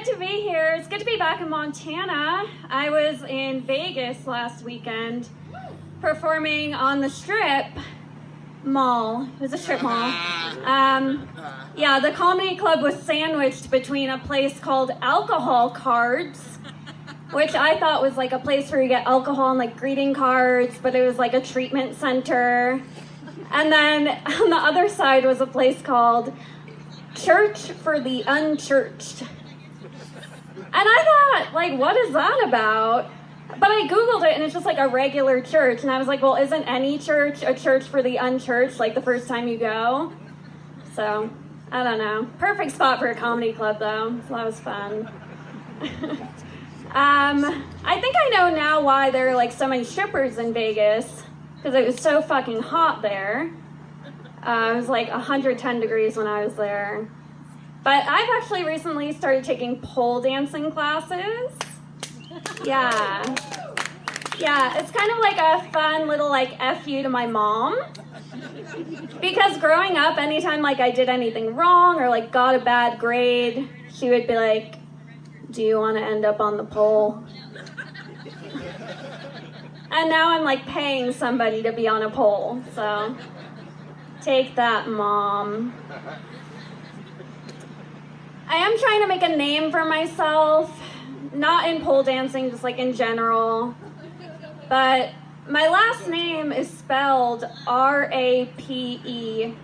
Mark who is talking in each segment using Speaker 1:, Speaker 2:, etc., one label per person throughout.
Speaker 1: good to be here. It's good to be back in Montana. I was in Vegas last weekend performing on the Strip Mall. It was a strip mall. Yeah, the comedy club was sandwiched between a place called Alcohol Cards, which I thought was like a place where you get alcohol and like greeting cards, but it was like a treatment center. And then on the other side was a place called Church for the Unchurched. And I thought, like, what is that about? But I Googled it, and it's just like a regular church. And I was like, well, isn't any church a church for the unchurched, like the first time you go? So, I don't know. Perfect spot for a comedy club, though. So that was fun. I think I know now why there are, like, so many strippers in Vegas. Because it was so fucking hot there. It was like 110 degrees when I was there. But I've actually recently started taking pole dancing classes. Yeah. Yeah, it's kind of like a fun little like F you to my mom. Because growing up, anytime like I did anything wrong or like got a bad grade, she would be like, do you want to end up on the pole? And now I'm like paying somebody to be on a pole, so take that, Mom. I am trying to make a name for myself, not in pole dancing, just like in general. But my last name is spelled Rapetti.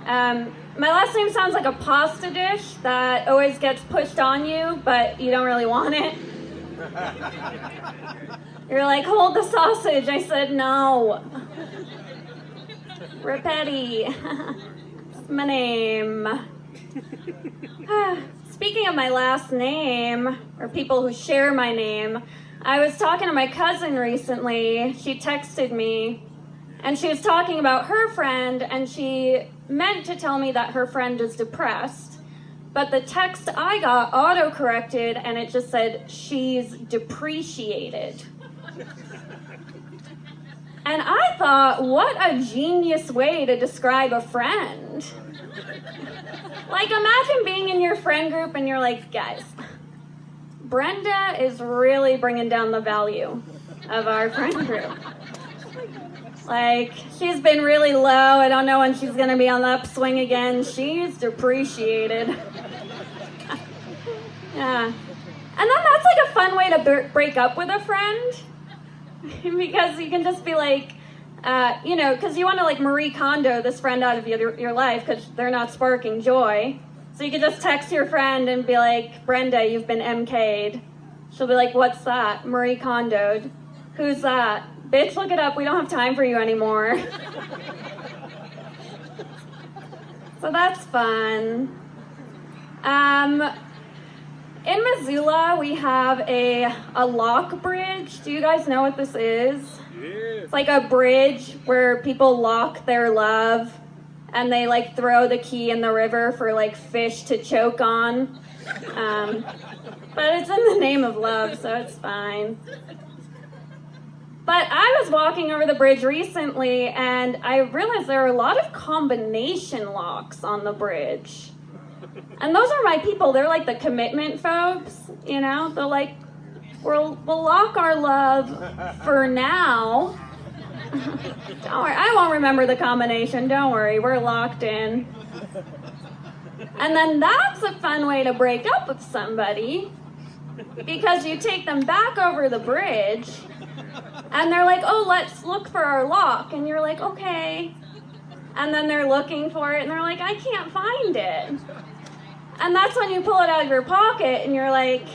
Speaker 1: My last name sounds like a pasta dish that always gets pushed on you, but you don't really want it. You're like, hold the sausage. I said no. Rapetti. That's my name. Speaking of my last name, or people who share my name, I was talking to my cousin recently. She texted me, and she was talking about her friend, and she meant to tell me that her friend is depressed. But the text I got auto-corrected, and it just said, she's depreciated. And I thought, what a genius way to describe a friend. Like, imagine being in your friend group and you're like, guys, Brenda is really bringing down the value of our friend group. Like, she's been really low. I don't know when she's going to be on the upswing again. She's depreciated. Yeah. And then that's like a fun way to break up with a friend. Because you can just be like, because you want to like Marie Kondo this friend out of your life because they're not sparking joy. So you can just text your friend and be like, Brenda, you've been MK'd. She'll be like, what's that? Marie Kondo'd. Who's that? Bitch, look it up. We don't have time for you anymore. So that's fun. In Missoula, we have a lock bridge. Do you guys know what this is?
Speaker 2: Yes.
Speaker 1: It's like a bridge where people lock their love and they like throw the key in the river for like fish to choke on. But it's in the name of love, so it's fine. But I was walking over the bridge recently and I realized there are a lot of combination locks on the bridge. And those are my people. They're like the commitment folks, you know? They're like, we'll lock our love for now. Don't worry, I won't remember the combination. Don't worry, we're locked in. And then that's a fun way to break up with somebody because you take them back over the bridge and they're like, oh, let's look for our lock. And you're like, okay. And then they're looking for it and they're like, I can't find it. And that's when you pull it out of your pocket and you're like,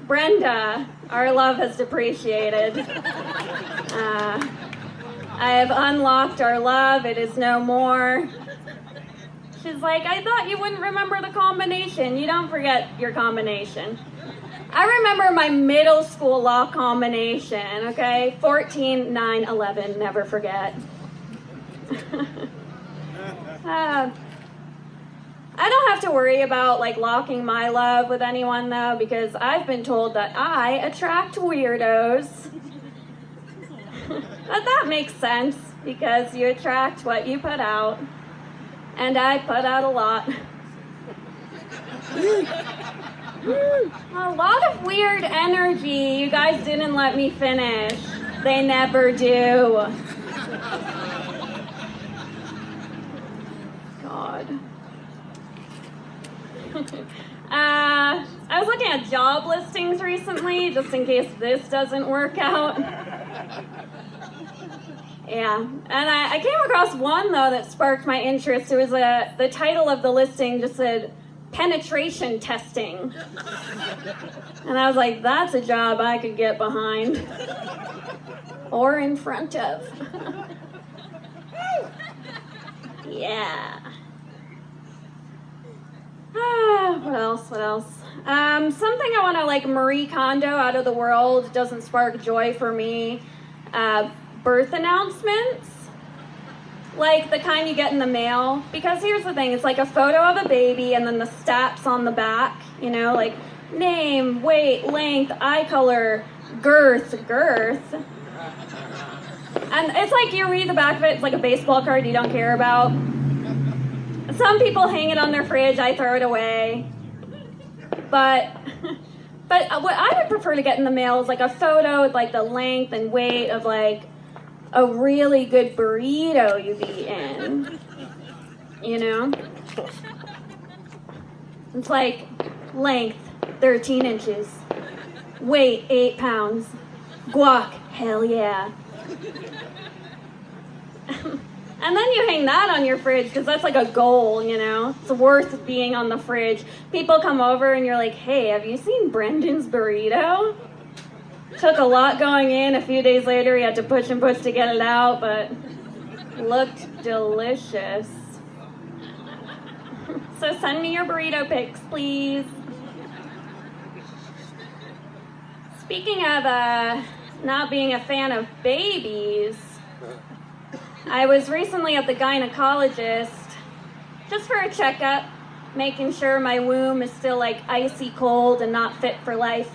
Speaker 1: Brenda, our love has depreciated. I have unlocked our love. It is no more. She's like, I thought you wouldn't remember the combination. You don't forget your combination. I remember my middle school lock combination, okay? 14, 9, 11, never forget. I don't have to worry about like locking my love with anyone though, because I've been told that I attract weirdos. But that makes sense because you attract what you put out, and I put out a lot. A lot of weird energy. You guys didn't let me finish. They never do. God. I was looking at job listings recently, just in case this doesn't work out. Yeah, and I came across one, though, that sparked my interest. It was the title of the listing just said, penetration testing. And I was like, that's a job I could get behind. Or in front of. Yeah. What else? Something I want to, Marie Kondo out of the world, doesn't spark joy for me. Birth announcements. Like the kind you get in the mail. Because here's the thing, it's like a photo of a baby and then the stats on the back, like name, weight, length, eye color, girth. And it's like you read the back of it, it's like a baseball card you don't care about. Some people hang it on their fridge, I throw it away. But what I would prefer to get in the mail is like a photo with like the length and weight of like a really good burrito you'd be in. It's like length 13 inches, weight 8 pounds, guac, hell yeah. And then you hang that on your fridge because that's like a goal, It's worth being on the fridge. People come over and you're like, hey, have you seen Brendan's burrito? Took a lot going in. A few days later, he had to push and push to get it out, but looked delicious. So send me your burrito pics, please. Speaking of not being a fan of babies, I was recently at the gynecologist just for a checkup, making sure my womb is still like icy cold and not fit for life.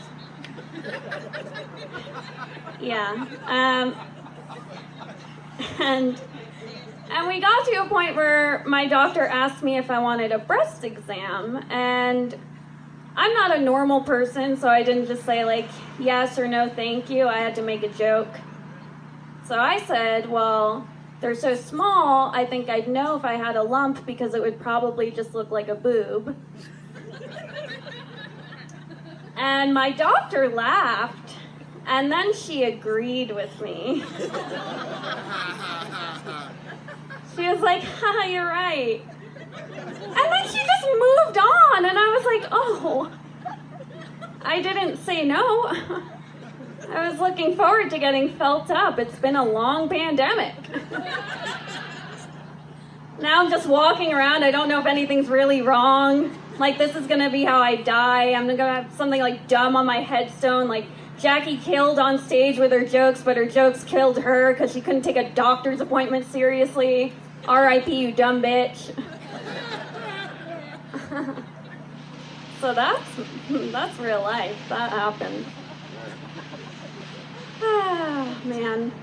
Speaker 1: Yeah. And we got to a point where my doctor asked me if I wanted a breast exam, and I'm not a normal person, so I didn't just say like yes or no thank you. I had to make a joke. So I said, well, they're so small, I think I'd know if I had a lump because it would probably just look like a boob. And my doctor laughed, and then she agreed with me. She was like, haha, you're right. And then she just moved on, and I was like, oh, I didn't say no. I was looking forward to getting felt up. It's been a long pandemic. Now I'm just walking around. I don't know if anything's really wrong. Like, this is going to be how I die. I'm going to have something like dumb on my headstone, like Jackie killed on stage with her jokes, but her jokes killed her because she couldn't take a doctor's appointment seriously. R.I.P., you dumb bitch. So that's real life. That happened. Ah, man.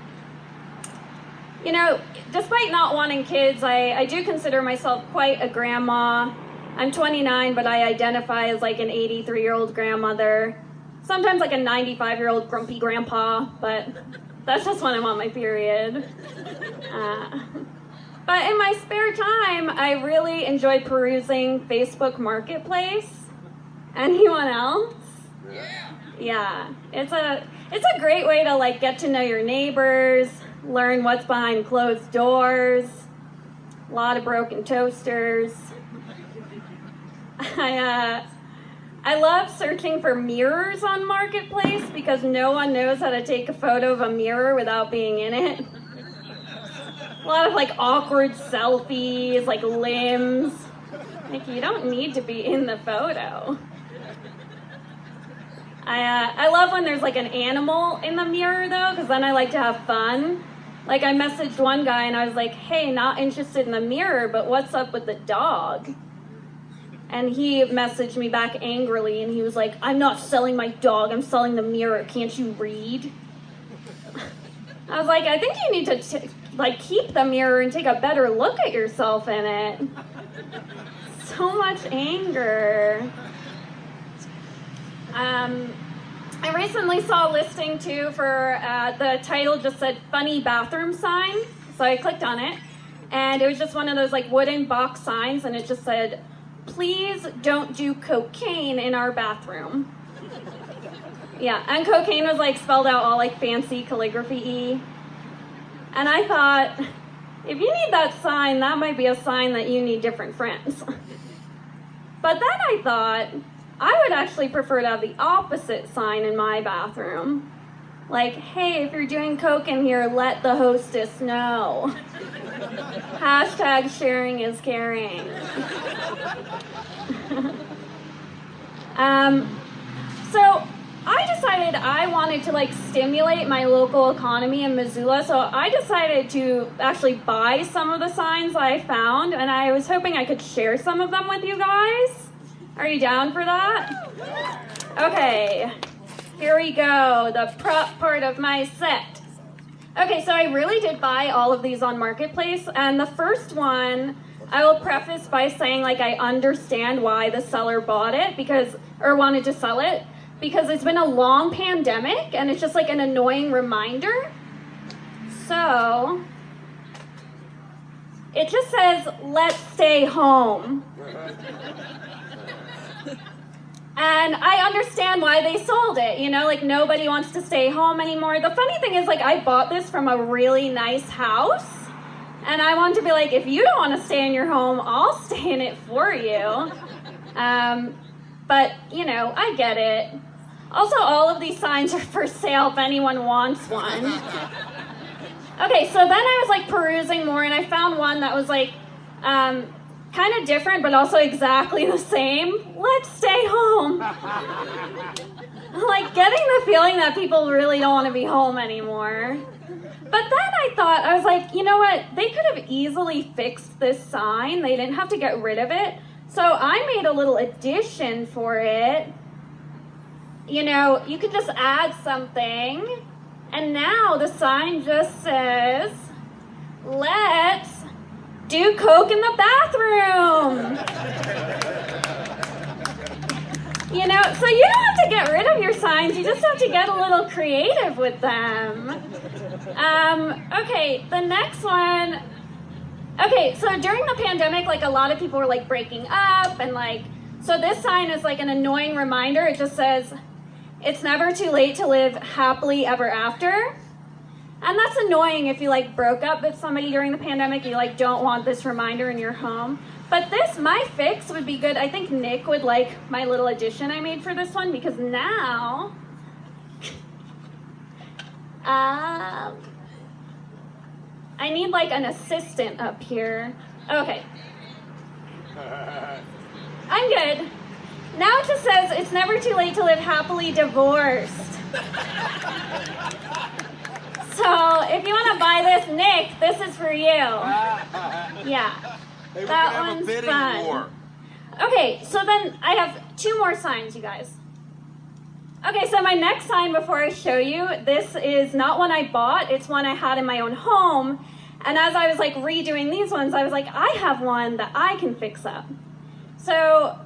Speaker 1: Despite not wanting kids, I do consider myself quite a grandma. I'm 29, but I identify as like an 83-year-old grandmother. Sometimes like a 95-year-old grumpy grandpa, but that's just when I'm on my period. But in my spare time, I really enjoy perusing Facebook Marketplace. Anyone else? Yeah. It's a great way to like get to know your neighbors, learn what's behind closed doors, a lot of broken toasters. I love searching for mirrors on Marketplace because no one knows how to take a photo of a mirror without being in it. A lot of like awkward selfies, like limbs. Like, you don't need to be in the photo. I love when there's like an animal in the mirror though, because then I like to have fun. Like, I messaged one guy and I was like, hey, not interested in the mirror, but what's up with the dog? And he messaged me back angrily and he was like, I'm not selling my dog, I'm selling the mirror, can't you read? I was like, I think you need to keep the mirror and take a better look at yourself in it. So much anger. I recently saw a listing too for the title just said funny bathroom sign. So I clicked on it and it was just one of those like wooden box signs and it just said, "Please don't do cocaine in our bathroom." Yeah, and cocaine was like spelled out all like fancy calligraphy-y. And I thought, if you need that sign, that might be a sign that you need different friends. But then I thought, I would actually prefer to have the opposite sign in my bathroom. Like, "Hey, if you're doing coke in here, let the hostess know." Hashtag sharing is caring. So I decided I wanted to like stimulate my local economy in Missoula, so I decided to actually buy some of the signs that I found, and I was hoping I could share some of them with you guys. Are you down for that? Okay, here we go, the prop part of my set. Okay, so I really did buy all of these on Marketplace, and the first one, I will preface by saying like I understand why the seller bought it or wanted to sell it, because it's been a long pandemic and it's just like an annoying reminder. So it just says, "Let's stay home." And I understand why they sold it, you know, like nobody wants to stay home anymore. The funny thing is like I bought this from a really nice house and I want to be like, if you don't want to stay in your home, I'll stay in it for you. But, you know, I get it. Also, all of these signs are for sale if anyone wants one. Okay, so then I was like perusing more and I found one that was like kind of different but also exactly the same. "Let's stay home." Like getting the feeling that people really don't want to be home anymore. But then I was like, you know what? They could have easily fixed this sign. They didn't have to get rid of it. So I made a little addition for it. You know, you could just add something. And now the sign just says, "Let's do coke in the bathroom." You know, so you don't have to get rid of your signs. You just have to get a little creative with them. Okay, the next one. Okay, so during the pandemic, like a lot of people were like breaking up and like, so this sign is like an annoying reminder. It just says, "It's never too late to live happily ever after." And that's annoying if you like broke up with somebody during the pandemic, you like don't want this reminder in your home. But this, my fix would be good. I think Nick would like my little addition I made for this one because now, I need like an assistant up here. Okay. I'm good. Now it just says, "It's never too late to live happily divorced." So if you want to buy this, Nick, this is for you. Yeah,
Speaker 2: Hey,
Speaker 1: that one's fun.
Speaker 2: War.
Speaker 1: Okay, so then I have two more signs, you guys. Okay, so my next sign before I show you, this is not one I bought, it's one I had in my own home. And as I was like redoing these ones, I was like, I have one that I can fix up. So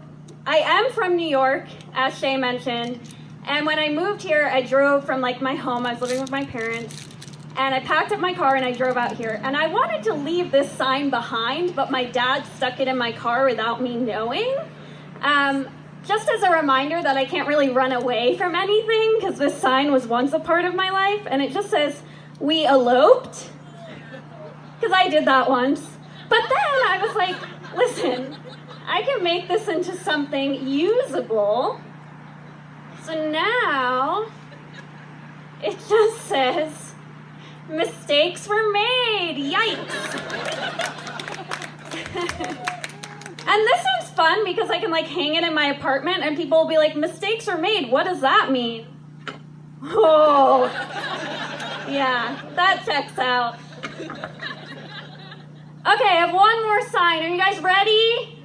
Speaker 1: I am from New York, as Shay mentioned. And when I moved here, I drove from like my home, I was living with my parents. And I packed up my car and I drove out here. And I wanted to leave this sign behind, but my dad stuck it in my car without me knowing. Just as a reminder that I can't really run away from anything, because this sign was once a part of my life. And it just says, "We eloped." Because I did that once. But then I was like, listen, I can make this into something usable. So now it just says, "Mistakes were made." Yikes. And this one's fun because I can like hang it in my apartment and people will be like, "Mistakes were made. What does that mean?" Oh, yeah, that checks out. Okay, I have one more sign. Are you guys ready?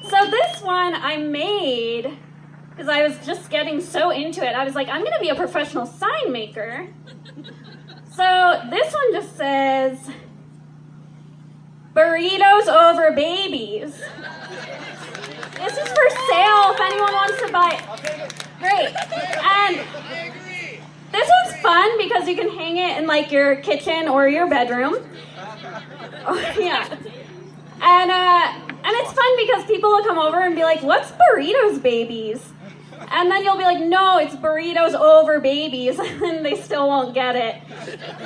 Speaker 1: So this one I made because I was just getting so into it. I was like, I'm going to be a professional sign maker. So this one just says, "Burritos over babies." This is for sale if anyone wants to buy it. because you can hang it in like your kitchen or your bedroom. Oh, yeah. And it's fun because people will come over and be like, what's burritos babies? And then you'll be like, no, it's burritos over babies, and they still won't get it.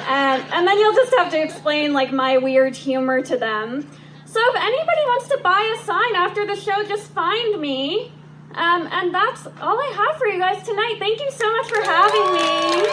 Speaker 1: And then you'll just have to explain like my weird humor to them. So if anybody wants to buy a sign after the show, just find me. And that's all I have for you guys tonight. Thank you so much for having me.